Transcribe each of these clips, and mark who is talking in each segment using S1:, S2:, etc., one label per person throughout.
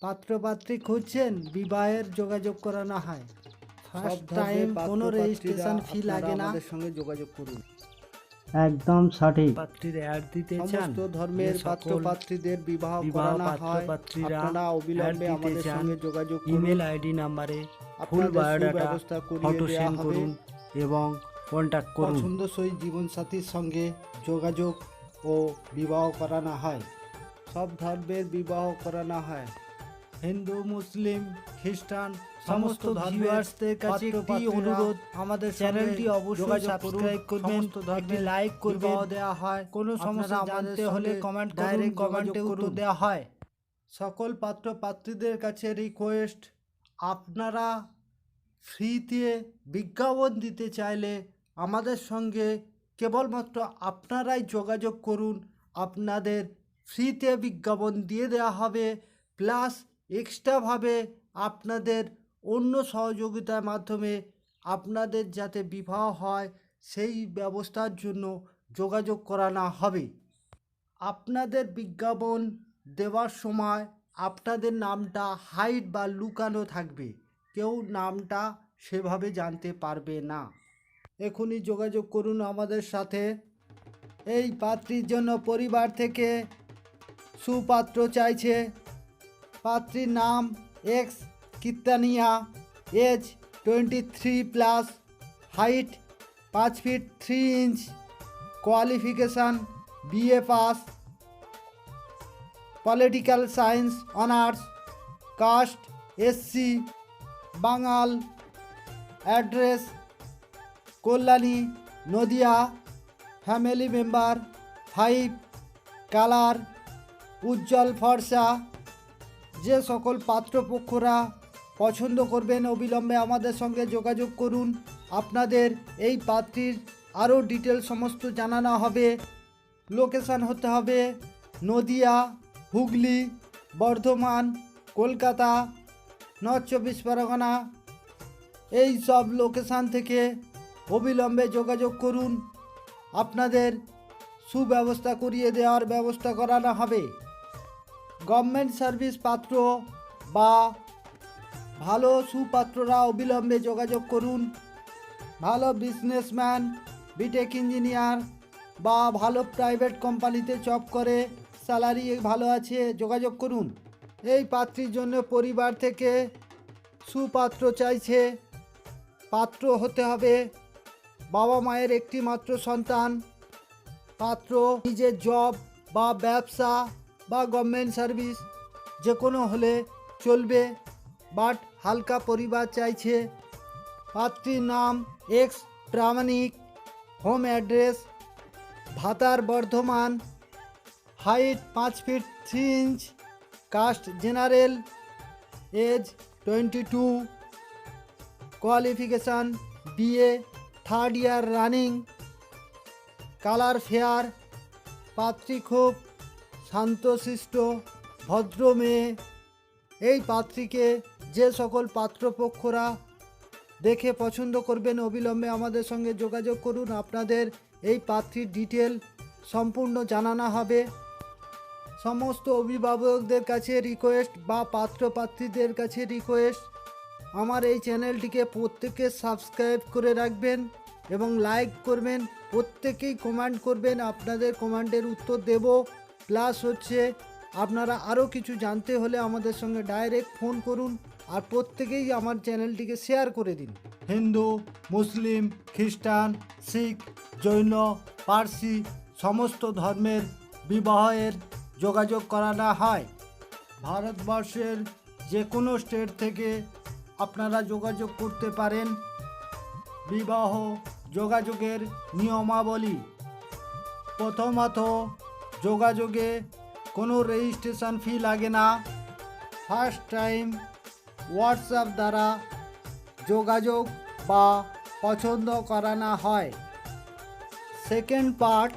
S1: পাত্রপাত্রী খুঁজছেন, বিবাহের যোগাযোগ করানো হয়। ফার্স্ট টাইম কোনো রেজিস্ট্রেশন ফি লাগে না।
S2: আমাদের সঙ্গে যোগাযোগ করুন।
S1: একদম সঠিক।
S3: পাত্রীর অ্যাড দিতে চান,
S2: সমস্ত ধর্মের পাত্রপাত্রীদের বিবাহ করানো হয়। আপনারা অবিলম্বে আমাদের সঙ্গে যোগাযোগ করুন।
S3: ইমেল আইডি নাম্বারে ফুল
S2: আপনাদের
S3: বায়োডাটা
S2: সুব্যবস্থা করিয়ে
S3: ফটো
S2: দেওয়া
S3: সেন্ড
S2: হবে।
S3: করুন এবং কন্ট্যাক্ট করুন।
S2: পছন্দসই জীবনসাথীর সঙ্গে যোগাযোগ ও বিবাহ করানো হয়। সব ধর্মের বিবাহ করানো হয়।
S1: হিন্দু, মুসলিম, খ্রিস্টান
S3: সমস্ত
S1: ভিউয়ার্সদের কাছে একটি অনুরোধ,
S2: আমাদের
S1: চ্যানেলটি অবশ্যই সাবস্ক্রাইব করবেন, একটি লাইক করবেন।
S2: দেওয়া হয়।
S1: কোনো সমস্যা জানতে হলে কমেন্ট করুন, কমেন্টে উত্তর দেওয়া হয়।
S2: সকল পাত্রপাত্রীদের কাছে রিকোয়েস্ট, আপনারা ফ্রিতে বিজ্ঞাপন দিতে চাইলে আমাদের সঙ্গে কেবলমাত্র আপনারাই যোগাযোগ করুন। আপনাদের ফ্রিতে বিজ্ঞাপন দিয়ে দেওয়া হবে, প্লাস এক্সট্রাভাবে আপনাদের অন্য সহযোগিতার মাধ্যমে আপনাদের যাতে বিবাহ হয় সেই ব্যবস্থার জন্য যোগাযোগ করানো হবে। আপনাদের বিজ্ঞাপন দেওয়ার সময় আপনাদের নামটা হাইড বা লুকানো থাকবে, কেউ নামটা সেভাবে জানতে পারবে না। এখনই যোগাযোগ করুন আমাদের সাথে। এই পাত্রীর জন্য পরিবার থেকে সুপাত্র চাইছে। পাত্রীর নাম X Kirtania, age 23+, height 5 feet 3 inch, qualification BA pass, political science honours, caste SC, বাঙাল, address Kalyani, Nadia, family member 5, colour উজ্জ্বল ফর্সা। যে সকল পাত্রপক্ষরা পছন্দ করবেন অবিলম্বে আমাদের সঙ্গে যোগাযোগ করুন। আপনাদের এই পাত্রীর আরও ডিটেল সমস্ত জানানো হবে। লোকেশান হতে হবে নদিয়া, হুগলি, বর্ধমান, কলকাতা, নর্থ 24 পরগনা। এই সব লোকেশান থেকে অবিলম্বে যোগাযোগ করুন। আপনাদের সুব্যবস্থা করিয়ে দেওয়ার ব্যবস্থা করানো হবে। গভর্নমেন্ট সার্ভিস পাত্র বা ভালো সুপাত্ররা অবিলম্বে যোগাযোগ করুন। ভালো বিজনেসম্যান, বিটেক ইঞ্জিনিয়ার বা ভালো প্রাইভেট কোম্পানিতে জব করে, স্যালারি ভালো আছে, যোগাযোগ করুন। এই পাত্রীর জন্য পরিবার থেকে সুপাত্র চাইছে। পাত্র হতে হবে বাবা মায়ের একটি মাত্র সন্তান। পাত্র নিজের জব বা ব্যবসা বা গভর্নমেন্ট সার্ভিস যে কোনো হলে চলবে, বাট হালকা পরিবার চাইছে। পাত্রীর নাম এক্স প্রামাণিক, home address Bhatar Bardhaman, height 5 feet 3 inch, caste general, age 22, qualification BA, 3rd year running, colour fair. পাত্রী খুব শান্তশিষ্ট ভদ্র মেয়ে। এই পাত্রীকে যে সকল পাত্রপক্ষরা দেখে পছন্দ করবেন অবিলম্বে আমাদের সঙ্গে যোগাযোগ করুন। আপনাদের এই পাত্রীর ডিটেল সম্পূর্ণ জানানো হবে। সমস্ত অভিভাবকদের কাছে রিকোয়েস্ট বা পাত্রপাত্রীদের কাছে রিকোয়েস্ট, আমার এই চ্যানেলটিকে প্রত্যেকে সাবস্ক্রাইব করে রাখবেন এবং লাইক করবেন। প্রত্যেকেই কমেন্ট করবেন, আপনাদের কমেন্টের উত্তর দেব। প্লাস হচ্ছে আপনারা আরও কিছু জানতে হলে আমাদের সঙ্গে ডাইরেক্ট ফোন করুন। আর প্রত্যেকেই আমার চ্যানেলটিকে শেয়ার করে দিন। হিন্দু, মুসলিম, খ্রিস্টান, শিখ, জৈন, পার্সি সমস্ত ধর্মের বিবাহের যোগাযোগ করানো হয়। ভারতবর্ষের যে কোনো স্টেট থেকে আপনারা যোগাযোগ করতে পারেন। বিবাহ যোগাযোগের নিয়মাবলী: প্রথমত, যোগাযোগে কোনো রেজিস্ট্রেশন ফি লাগে না। ফার্স্ট টাইম হোয়াটসঅ্যাপ দ্বারা যোগাযোগ বা পছন্দ করানো হয়। সেকেন্ড পার্ট,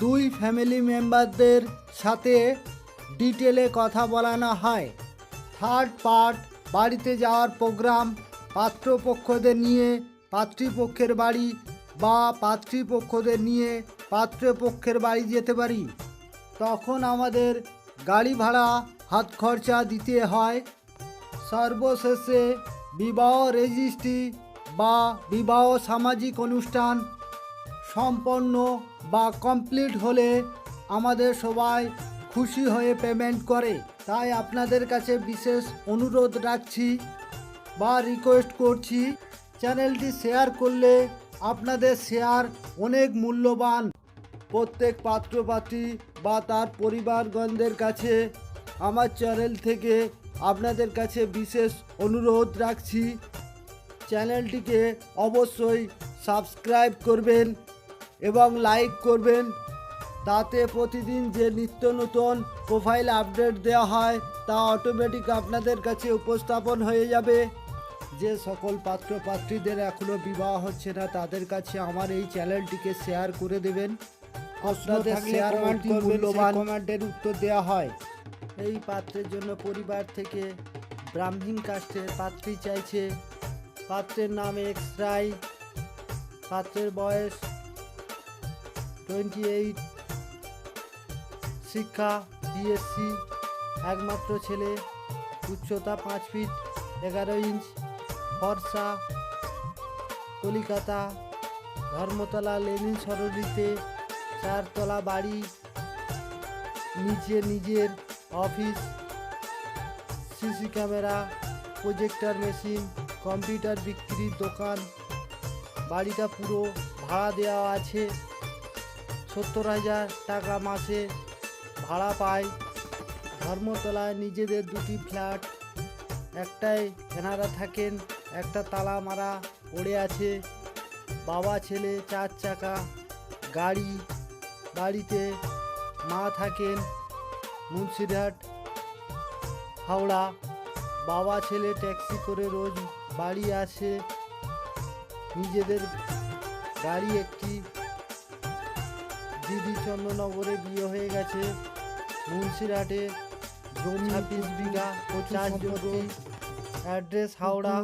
S2: দুই ফ্যামিলি মেম্বারদের সাথে ডিটেলে কথা বলানো হয়। থার্ড পার্ট, বাড়িতে যাওয়ার প্রোগ্রাম, পাত্রপক্ষদের নিয়ে পাত্রীপক্ষের বাড়ি বা পাত্রীপক্ষদের নিয়ে পাত্রপক্ষের বাড়ি যেতে পারি। তখন আমাদের গাড়ি ভাড়া হাত খরচা দিতে হয়। সর্বশেষে বিবাহ রেজিস্ট্রি বা বিবাহ সামাজিক অনুষ্ঠান সম্পন্ন বা কমপ্লিট হলে আমাদের সবাই খুশি হয়ে পেমেন্ট করে। তাই আপনাদের কাছে বিশেষ অনুরোধ রাখছি বা রিকোয়েস্ট করছি, চ্যানেলটি শেয়ার করলে আপনাদের শেয়ার অনেক মূল্যবান। প্রত্যেক পাত্রপাত্রী বা তার পরিবারগণদের কাছে আমার চ্যানেল থেকে আপনাদের কাছে বিশেষ অনুরোধ রাখছি, চ্যানেলটিকে অবশ্যই সাবস্ক্রাইব করবেন এবং লাইক করবেন। তাতে প্রতিদিন যে নিত্য নতুন প্রোফাইল আপডেট দেওয়া হয় তা অটোমেটিক আপনাদের কাছে উপস্থাপন হয়ে যাবে। যে সকল পাত্রপাত্রীদের এখনও বিবাহ হচ্ছে না তাদের কাছে আমার এই চ্যানেলটিকে শেয়ার করে দেবেন। আপনাদের শেয়ার অতি মূল্যবান, কমেন্টের উত্তর দেওয়া হয়।
S1: এই পাত্রের জন্য পরিবার থেকে ব্রাহ্মণ কাস্টের পাত্রী চাইছে। পাত্রের নাম এক্স রায়, পাত্রের বয়স 28, শিক্ষা বিএসসি, একমাত্র ছেলে, উচ্চতা 5 ফিট 11 ইঞ্চ, ফর্সা, কলিকাতা, ধর্মতলা লেনিন সরণিতে 4 তলা বাড়ি, নিচে নিজের office, CC camera, projector machine, computer বিক্রির দোকান। বাড়িটা পুরো ভাড়া দেওয়া আছে। 70,000 টাকা মাসে ভাড়া পায়। ধর্মতলায় নিজেদের 2টি ফ্ল্যাট, একটাই এনারা থাকেন, একটা তালা মারা পড়ে আছে। বাবা ছেলে 4 চাকা গাড়ি, বাড়িতে মা থাকেন মুন্সিরহাট, হাওড়া। বাবা ছেলে ট্যাক্সি করে রোজ বাড়ি আসে। নিজেদের গাড়ি একটি, দিদি চন্দ্রনগরে বিয়ে হয়ে গেছে। মুন্সিরহাটে জমি 26 বিঘা, 50 জমি, অ্যাড্রেস হাওড়া।